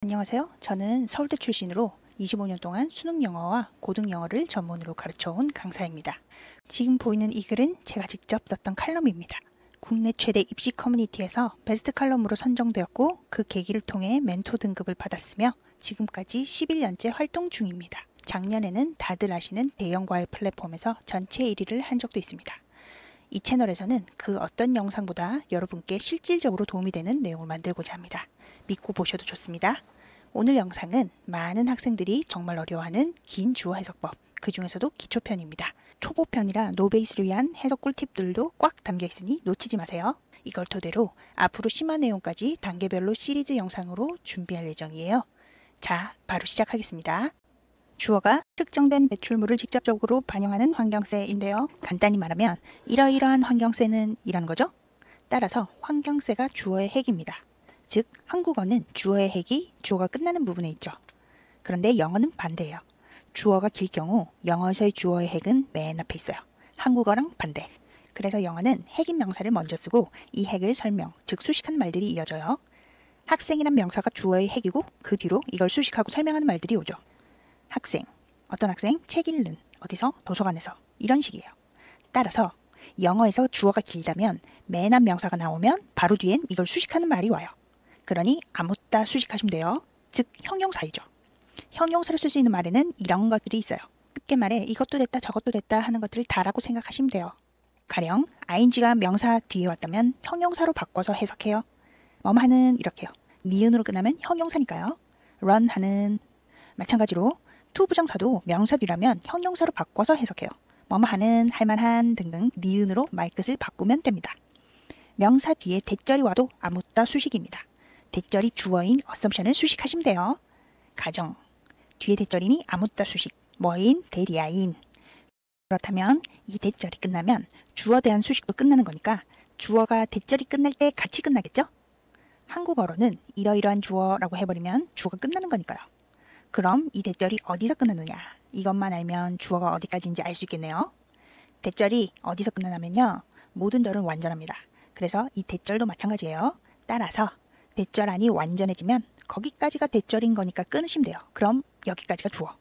안녕하세요. 저는 서울대 출신으로 25년 동안 수능 영어와 고등 영어를 전문으로 가르쳐온 강사입니다. 지금 보이는 이 글은 제가 직접 썼던 칼럼입니다. 국내 최대 입시 커뮤니티에서 베스트 칼럼으로 선정되었고 그 계기를 통해 멘토 등급을 받았으며 지금까지 11년째 활동 중입니다. 작년에는 다들 아시는 대형 과외 플랫폼에서 전체 1위를 한 적도 있습니다. 이 채널에서는 그 어떤 영상보다 여러분께 실질적으로 도움이 되는 내용을 만들고자 합니다. 믿고 보셔도 좋습니다. 오늘 영상은 많은 학생들이 정말 어려워하는 긴 주어 해석법, 그 중에서도 기초편입니다. 초보편이라 노베이스를 위한 해석 꿀팁들도 꽉 담겨 있으니 놓치지 마세요. 이걸 토대로 앞으로 심화 내용까지 단계별로 시리즈 영상으로 준비할 예정이에요. 자, 바로 시작하겠습니다. 주어가 특정된 배출물을 직접적으로 반영하는 환경세인데요. 간단히 말하면 이러이러한 환경세는 이라는 거죠. 따라서 환경세가 주어의 핵입니다. 즉 한국어는 주어의 핵이 주어가 끝나는 부분에 있죠. 그런데 영어는 반대예요. 주어가 길 경우 영어에서의 주어의 핵은 맨 앞에 있어요. 한국어랑 반대. 그래서 영어는 핵인 명사를 먼저 쓰고 이 핵을 설명, 즉 수식하는 말들이 이어져요. 학생이란 명사가 주어의 핵이고 그 뒤로 이걸 수식하고 설명하는 말들이 오죠. 학생, 어떤 학생, 책 읽는, 어디서, 도서관에서 이런 식이에요. 따라서 영어에서 주어가 길다면 맨 앞 명사가 나오면 바로 뒤엔 이걸 수식하는 말이 와요. 그러니 아무따 수식하시면 돼요. 즉 형용사이죠. 형용사를 쓸 수 있는 말에는 이런 것들이 있어요. 쉽게 말해 이것도 됐다 저것도 됐다 하는 것들을 다라고 생각하시면 돼요. 가령 ing가 명사 뒤에 왔다면 형용사로 바꿔서 해석해요. 뭐하는 이렇게요. 니은으로 끝나면 형용사니까요. run하는 마찬가지로 to 부정사도 명사 뒤라면 형용사로 바꿔서 해석해요. 뭐하는, 할만한 등등 니은으로 말끝을 바꾸면 됩니다. 명사 뒤에 대절이 와도 아무따 수식입니다. 대절이 주어인 assumption을 수식하시면 돼요. 가정, 뒤에 대절이니 아무따 수식, 뭐인, 대리아인. 그렇다면 이 대절이 끝나면 주어 대한 수식도 끝나는 거니까 주어가 대절이 끝날 때 같이 끝나겠죠? 한국어로는 이러이러한 주어라고 해버리면 주어가 끝나는 거니까요. 그럼 이 대절이 어디서 끝나느냐? 이것만 알면 주어가 어디까지인지 알 수 있겠네요. 대절이 어디서 끝나냐면요. 모든 절은 완전합니다. 그래서 이 대절도 마찬가지예요. 따라서 대절 안이 완전해지면 거기까지가 대절인 거니까 끊으시면 돼요. 그럼 여기까지가 주어.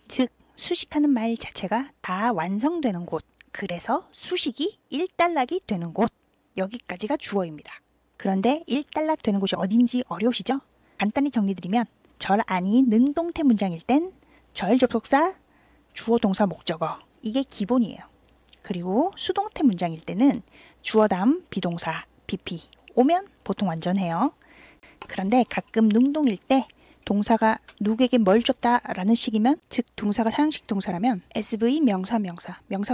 즉 수식하는 말 자체가 다 완성되는 곳. 그래서 수식이 일단락이 되는 곳. 여기까지가 주어입니다. 그런데 일단락 되는 곳이 어딘지 어려우시죠? 간단히 정리드리면 절 안이 능동태 문장일 땐 절 접속사, 주어 동사 목적어. 이게 기본이에요. 그리고 수동태 문장일 때는 주어 다음 비동사, PP 오면 보통 완전해요. 그런데 가끔 능동일 때 동사가 누구에게 뭘 줬다라는 식이면 즉 동사가 사용식 동사라면 SV 명사가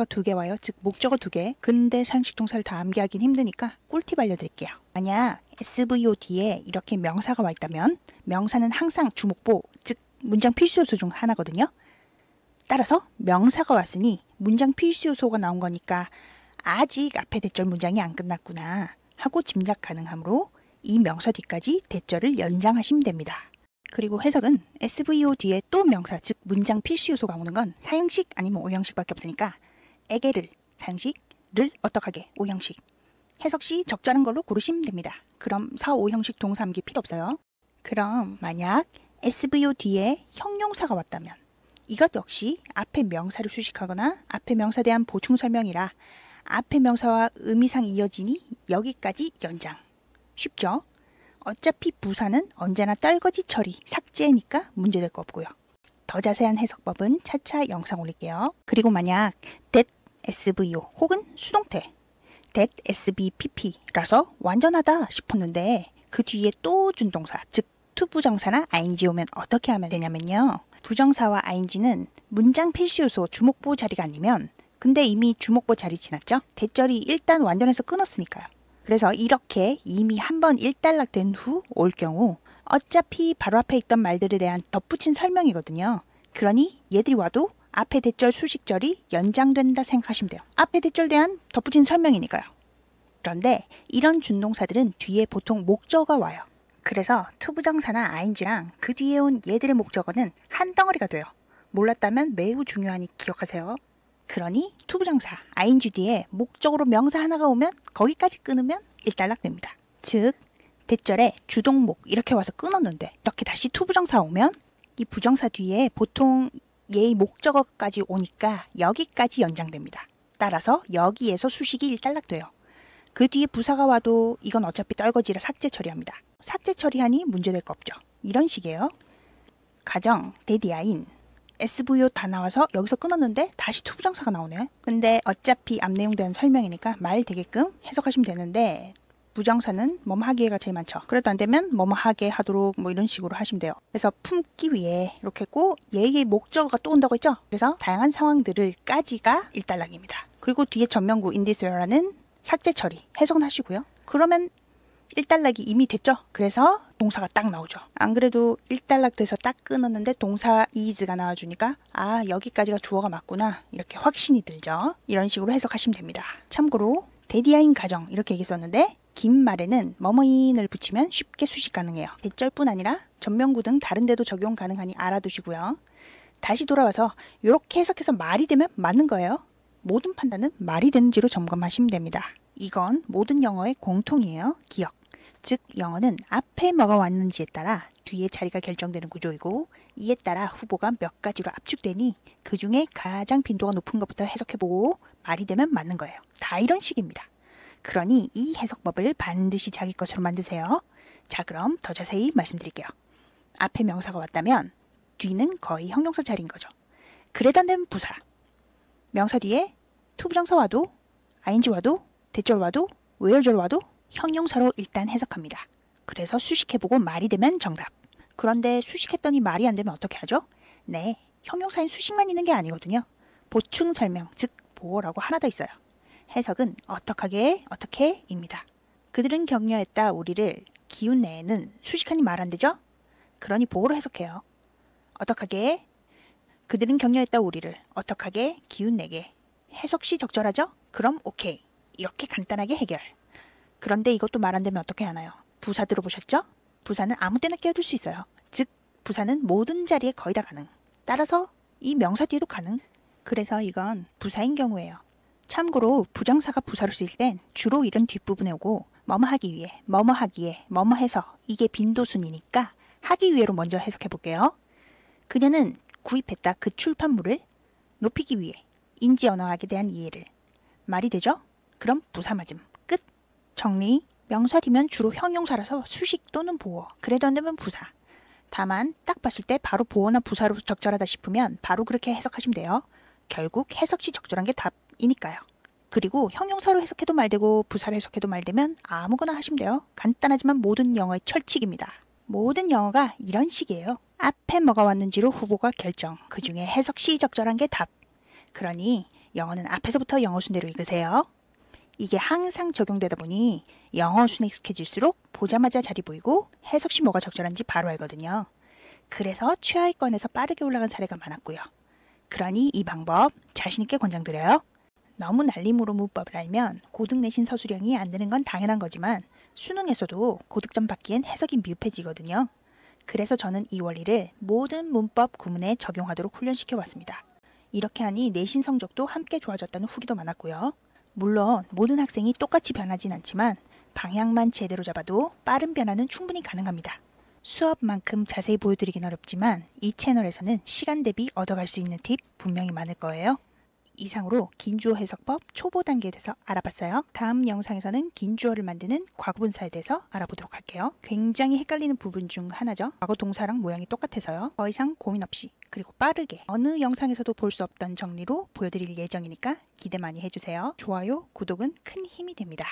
2개 와요. 즉 목적어 2개. 근데 사용식 동사를 다 암기하긴 힘드니까 꿀팁 알려드릴게요. 만약 SVO 뒤에 이렇게 명사가 와 있다면 명사는 항상 주목보 즉 문장 필수 요소 중 하나거든요. 따라서 명사가 왔으니 문장 필수 요소가 나온 거니까 아직 앞에 대절 문장이 안 끝났구나 하고 짐작 가능하므로 이 명사 뒤까지 대절을 연장하시면 됩니다. 그리고 해석은 SVO 뒤에 또 명사, 즉 문장 필수 요소가 오는 건 사형식 아니면 오형식밖에 없으니까 에게를, 사형식를 어떡하게, 오형식. 해석 시 적절한 걸로 고르시면 됩니다. 그럼 4, 5형식 동사 암기 필요 없어요. 그럼 만약 SVO 뒤에 형용사가 왔다면 이것 역시 앞에 명사를 수식하거나 앞에 명사에 대한 보충 설명이라 앞에 명사와 의미상 이어지니 여기까지 연장. 쉽죠? 어차피 부사는 언제나 떨거지 처리, 삭제니까 문제될 거 없고요. 더 자세한 해석법은 차차 영상 올릴게요. 그리고 만약 that SVO 혹은 수동태 that SVPP라서 완전하다 싶었는데 그 뒤에 또 준동사, 즉 to 부정사나 ing 오면 어떻게 하면 되냐면요. 부정사와 ing는 문장 필수 요소 주목보 자리가 아니면 근데 이미 주목보 자리 지났죠? 대절이 일단 완전해서 끊었으니까요. 그래서 이렇게 이미 한번 일단락 된 후 올 경우 어차피 바로 앞에 있던 말들에 대한 덧붙인 설명이거든요. 그러니 얘들이 와도 앞에 대절 수식절이 연장된다 생각하시면 돼요. 앞에 대절에 대한 덧붙인 설명이니까요. 그런데 이런 준동사들은 뒤에 보통 목적어가 와요. 그래서 투부정사나 ing랑 그 뒤에 온 얘들의 목적어는 한 덩어리가 돼요. 몰랐다면 매우 중요하니 기억하세요. 그러니 투부정사 ing 뒤에 목적으로 명사 하나가 오면 거기까지 끊으면 일단락 됩니다. 즉 대절에 주동목 이렇게 와서 끊었는데 이렇게 다시 투부정사 오면 이 부정사 뒤에 보통 예의 목적어까지 오니까 여기까지 연장됩니다. 따라서 여기에서 수식이 일단락돼요. 그 뒤에 부사가 와도 이건 어차피 떨거지라 삭제 처리합니다. 삭제 처리하니 문제될 거 없죠. 이런 식이에요. 가정, 데디아인, SVO 다 나와서 여기서 끊었는데 다시 투부정사가 나오네요. 근데 어차피 앞 내용 대한 설명이니까 말 되게끔 해석하시면 되는데 부정사는 뭐뭐 하기가 제일 많죠. 그래도 안 되면 뭐뭐 하게 하도록 뭐 이런 식으로 하시면 돼요. 그래서 품기 위해 이렇게 했고 얘의 목적어가 또 온다고 했죠. 그래서 다양한 상황들을 까지가 일단락입니다. 그리고 뒤에 전명구 in this way라는 삭제 처리 해석은 하시고요. 그러면 일단락이 이미 됐죠. 그래서 동사가 딱 나오죠. 안 그래도 일단락 돼서 딱 끊었는데 동사 is가 나와주니까 아 여기까지가 주어가 맞구나 이렇게 확신이 들죠. 이런 식으로 해석하시면 됩니다. 참고로 데디아인 가정 이렇게 얘기했었는데 긴 말에는 뭐뭐인을 붙이면 쉽게 수식 가능해요. 대절뿐 아니라 전명구 등 다른 데도 적용 가능하니 알아두시고요. 다시 돌아와서 이렇게 해석해서 말이 되면 맞는 거예요. 모든 판단은 말이 되는지로 점검하시면 됩니다. 이건 모든 영어의 공통이에요. 기억. 즉 영어는 앞에 뭐가 왔는지에 따라 뒤에 자리가 결정되는 구조이고 이에 따라 후보가 몇 가지로 압축되니 그 중에 가장 빈도가 높은 것부터 해석해보고 말이 되면 맞는 거예요. 다 이런 식입니다. 그러니 이 해석법을 반드시 자기 것으로 만드세요. 자 그럼 더 자세히 말씀드릴게요. 앞에 명사가 왔다면 뒤는 거의 형용사 자리인 거죠. 그래도 안 되면 부사. 명사 뒤에 투부정사 와도 ing 와도 대절 와도 where절 와도 형용사로 일단 해석합니다. 그래서 수식해보고 말이 되면 정답. 그런데 수식했더니 말이 안 되면 어떻게 하죠? 네, 형용사인 수식만 있는 게 아니거든요. 보충 설명, 즉 보어라고 하나 더 있어요. 해석은 어떻게입니다. 그들은 격려했다 우리를 기운 내에는 수식하니 말 안 되죠? 그러니 보어로 해석해요. 어떡하게 그들은 격려했다 우리를 어떡하게 기운 내게 해석시 적절하죠? 그럼 오케이. 이렇게 간단하게 해결. 그런데 이것도 말 안 되면 어떻게 하나요? 부사 들어보셨죠? 부사는 아무 때나 끼워둘 수 있어요. 즉 부사는 모든 자리에 거의 다 가능. 따라서 이 명사 뒤에도 가능. 그래서 이건 부사인 경우예요. 참고로 부정사가 부사로 쓰일 땐 주로 이런 뒷부분에 오고 뭐뭐 하기 위해, 뭐뭐 하기에, 뭐뭐 해서 이게 빈도순이니까 하기 위해로 먼저 해석해 볼게요. 그녀는 구입했다 그 출판물을 높이기 위해 인지 언어학에 대한 이해를. 말이 되죠? 그럼 부사 맞음. 끝. 정리. 명사 뒤면 주로 형용사라서 수식 또는 보어. 그래도 안 되면 부사. 다만 딱 봤을 때 바로 보어나 부사로 적절하다 싶으면 바로 그렇게 해석하시면 돼요. 결국 해석시 적절한 게 답이니까요. 그리고 형용사로 해석해도 말되고 부사로 해석해도 말되면 아무거나 하시면 돼요. 간단하지만 모든 영어의 철칙입니다. 모든 영어가 이런 식이에요. 앞에 뭐가 왔는지로 후보가 결정. 그 중에 해석시 적절한 게 답. 그러니 영어는 앞에서부터 영어 순대로 읽으세요. 이게 항상 적용되다 보니 영어 순에 익숙해질수록 보자마자 자리 보이고 해석시 뭐가 적절한지 바로 알거든요. 그래서 최하위권에서 빠르게 올라간 사례가 많았고요. 그러니 이 방법 자신있게 권장드려요. 너무 날림으로 문법을 알면 고등 내신 서술형이 안 되는 건 당연한 거지만 수능에서도 고득점 받기엔 해석이 미흡해지거든요. 그래서 저는 이 원리를 모든 문법 구문에 적용하도록 훈련시켜 왔습니다. 이렇게 하니 내신 성적도 함께 좋아졌다는 후기도 많았고요. 물론 모든 학생이 똑같이 변하진 않지만 방향만 제대로 잡아도 빠른 변화는 충분히 가능합니다. 수업만큼 자세히 보여드리긴 어렵지만 이 채널에서는 시간 대비 얻어갈 수 있는 팁 분명히 많을 거예요. 이상으로 긴주어 해석법 초보 단계에 대해서 알아봤어요. 다음 영상에서는 긴주어를 만드는 과거분사에 대해서 알아보도록 할게요. 굉장히 헷갈리는 부분 중 하나죠. 과거 동사랑 모양이 똑같아서요. 더 이상 고민 없이 그리고 빠르게 어느 영상에서도 볼 수 없던 정리로 보여드릴 예정이니까 기대 많이 해주세요. 좋아요, 구독은 큰 힘이 됩니다.